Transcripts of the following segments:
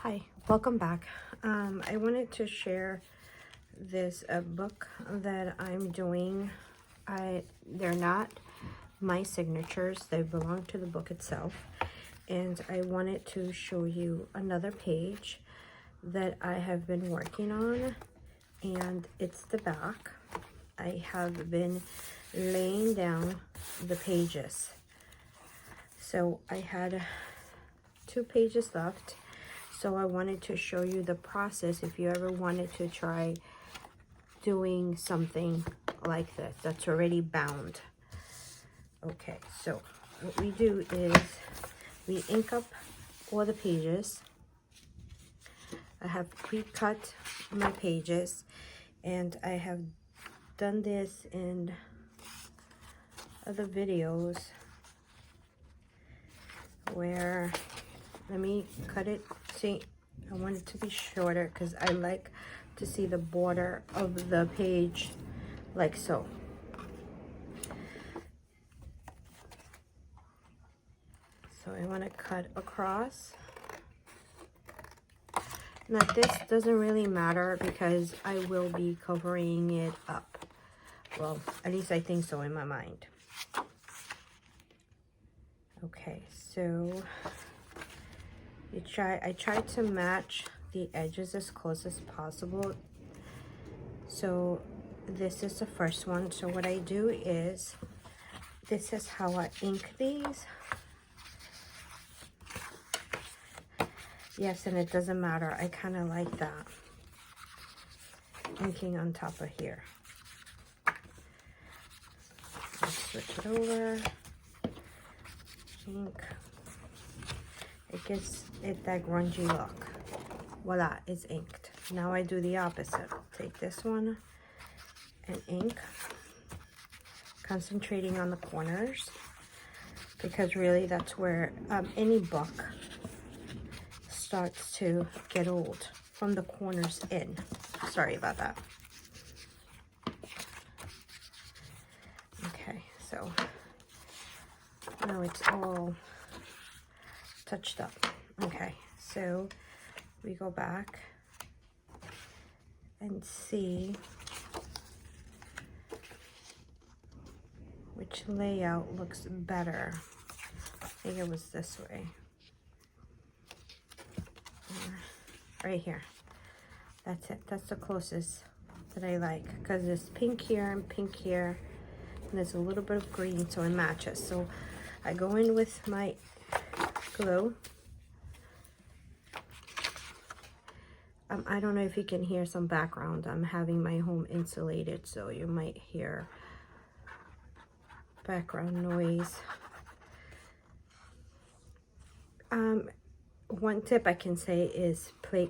Hi, welcome back. I wanted to share this book that I'm doing. They're not my signatures, they belong to the book itself. And I wanted to show you another page that I have been working on, and it's the back. I have been laying down the pages. So I had 2 pages left. So I wanted to show you the process if you ever wanted to try doing something like this that's already bound. Okay, so what we do is we ink up all the pages. I have pre-cut my pages, and I have done this in other videos where, let me cut it. See, I want it to be shorter because I like to see the border of the page like so. So I want to cut across. Now this doesn't really matter because I will be covering it up. Well, at least I think so in my mind. Okay, so I try to match the edges as close as possible. So this is the first one. So what I do is, this is how I ink these. Yes, and it doesn't matter. I kind of like that. Inking on top of here. Let's switch it over. Ink. It gives it that grungy look. Voila, it's inked. Now I do the opposite. Take this one and ink. Concentrating on the corners, because really that's where any book starts to get old, from the corners in. Sorry about that. Okay, so now it's all touched up. Okay, so we go back and see which layout looks better. I think it was this way. Right here. That's it. That's the closest that I like, because there's pink here and pink here, and there's a little bit of green, so it matches. So I go in with my glue. I don't know if you can hear some background. I'm having my home insulated, so you might hear background noise. One tip I can say is pay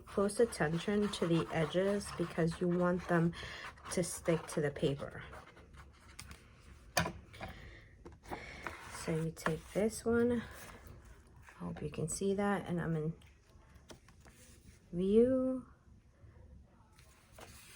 close attention to the edges, because you want them to stick to the paper. So you take this one. I hope you can see that, and I'm in view.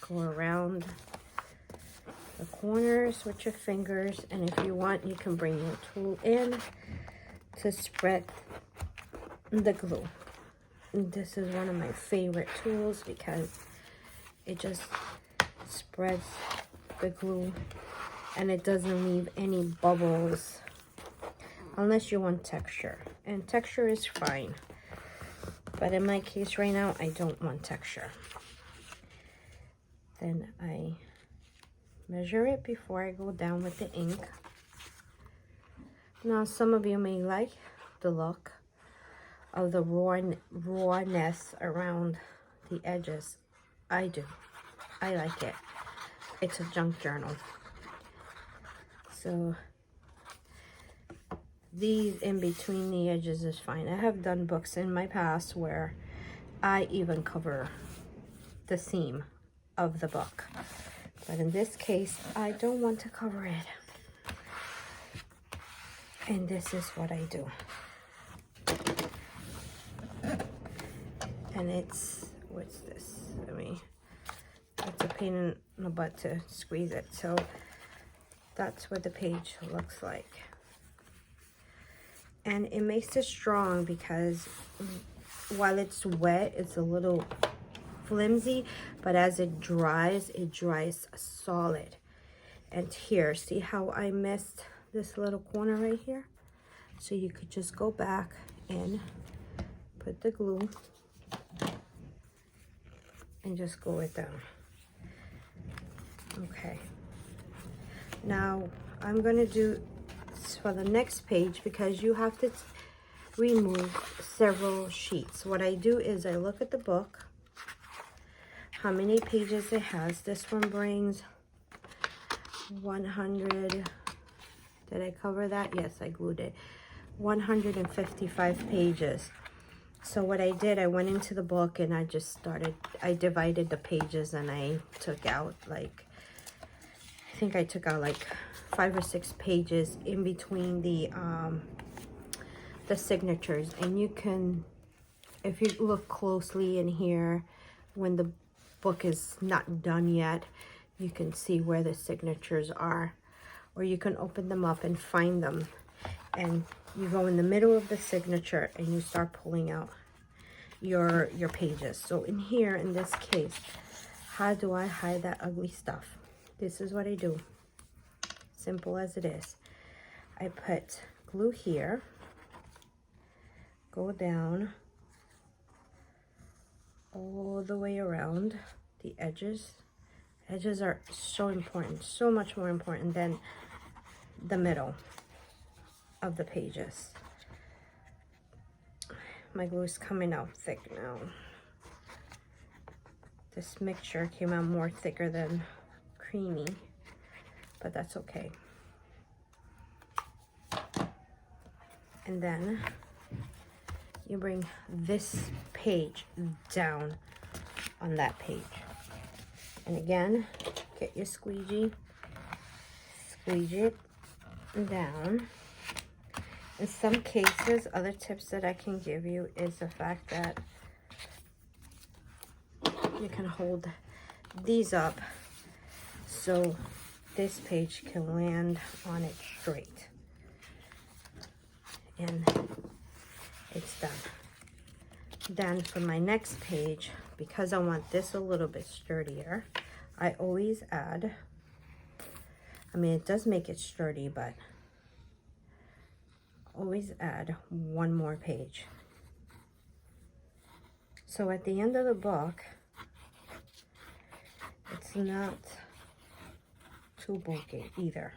Go around the corners with your fingers, and if you want, you can bring your tool in to spread the glue. And this is one of my favorite tools because it just spreads the glue and it doesn't leave any bubbles, unless you want texture, and texture is fine, but in my case right now I don't want texture. Then I measure it before I go down with the ink. Now some of you may like the look of the rawness around the edges. I do. I like it. It's a junk journal. So these in between the edges is fine. I have done books in my past where I even cover the seam of the book, but in this case I don't want to cover it, and this is what I do. And it's, what's this? I mean, it's a pain in the butt to squeeze it. So that's what the page looks like. And it makes it strong because while it's wet, it's a little flimsy, but as it dries solid. And here, see how I missed this little corner right here? So you could just go back and put the glue and just glue it down. Okay. Now I'm gonna do for the next page, because you have to remove several sheets. What I do is I look at the book, how many pages it has. This one brings 100. Did I cover that? Yes, I glued it. 155 pages. So what I did, I went into the book and I divided the pages, and I took out like, I think I took out like 5 or 6 pages in between the signatures. And you can, if you look closely in here, when the book is not done yet, you can see where the signatures are, or you can open them up and find them, and you go in the middle of the signature and you start pulling out your pages. So in here, in this case, how do I hide that ugly stuff? This is what I do. Simple as it is. I put glue here, go down all the way around the edges. Edges are so important, so much more important than the middle of the pages. My glue is coming out thick now. This mixture came out more thicker than creamy, but that's okay. And then you bring this page down on that page. And again, get your squeegee, squeeze it down. In some cases, other tips that I can give you is the fact that you can hold these up so this page can land on it straight. And it's done. Then for my next page, because I want this a little bit sturdier, I always add, I mean, it does make it sturdy, but always add one more page. So at the end of the book, it's not too bulky either.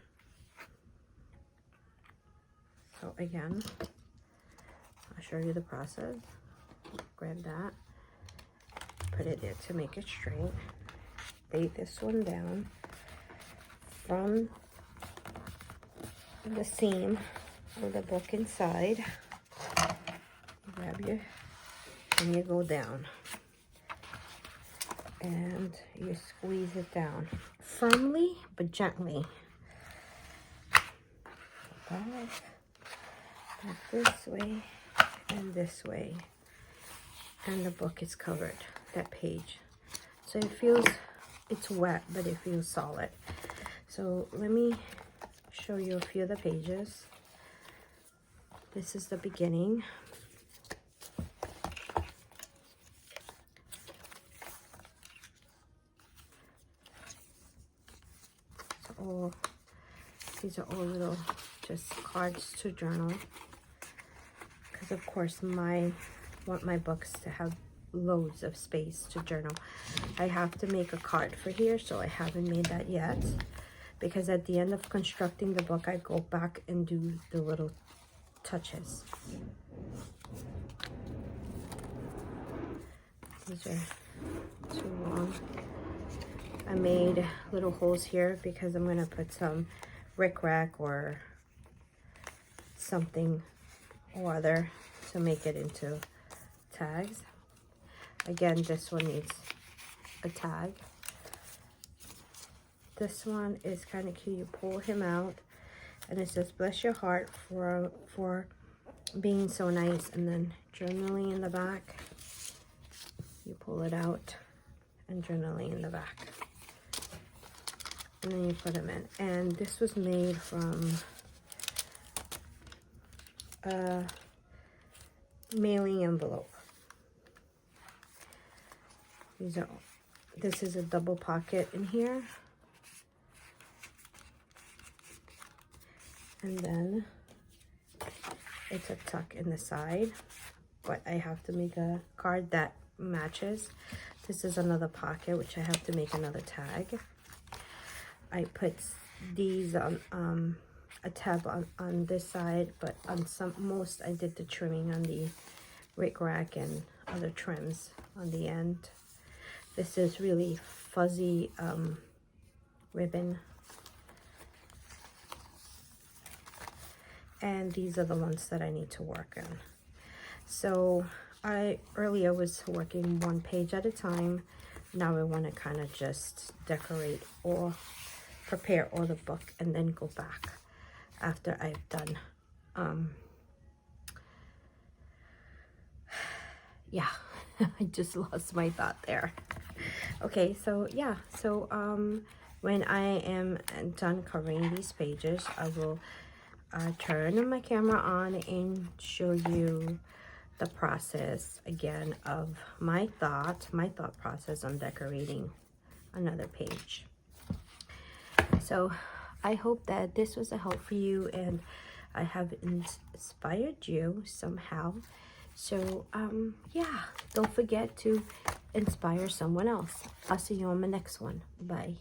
So again, I'll show you the process. Grab that, put it there to make it straight. Lay this one down from the seam with the book inside. Grab your, and you go down. And you squeeze it down firmly but gently. Back this way and this way. And the book is covered, that page. So it feels, it's wet, but it feels solid. So let me show you a few of the pages. This is the beginning. These are all little just cards to journal, because of course I want my books to have loads of space to journal. I have to make a card for here, so I haven't made that yet, because at the end of constructing the book I go back and do the little touches. These are too long. I made little holes here because I'm gonna put some rickrack or something or other to make it into tags. Again, this one needs a tag. This one is kind of cute. You pull him out and it says, "Bless your heart for being so nice," and then journaling in the back. You pull it out and journaling in the back. And then you put them in. And this was made from a mailing envelope. This is a double pocket in here. And then it's a tuck in the side, but I have to make a card that matches. This is another pocket, which I have to make another tag. I put these on a tab on this side, but on most I did the trimming on the Rick Rack and other trims on the end. This is really fuzzy ribbon. And these are the ones that I need to work on. So I earlier was working one page at a time. Now I want to kind of just decorate or prepare all the book and then go back after I've done. Yeah, I just lost my thought there. Okay, so yeah, so when I am done covering these pages, I will turn my camera on and show you the process again of my thought process on decorating another page. So I hope that this was a help for you and I have inspired you somehow. So yeah, don't forget to inspire someone else. I'll see you on the next one. Bye.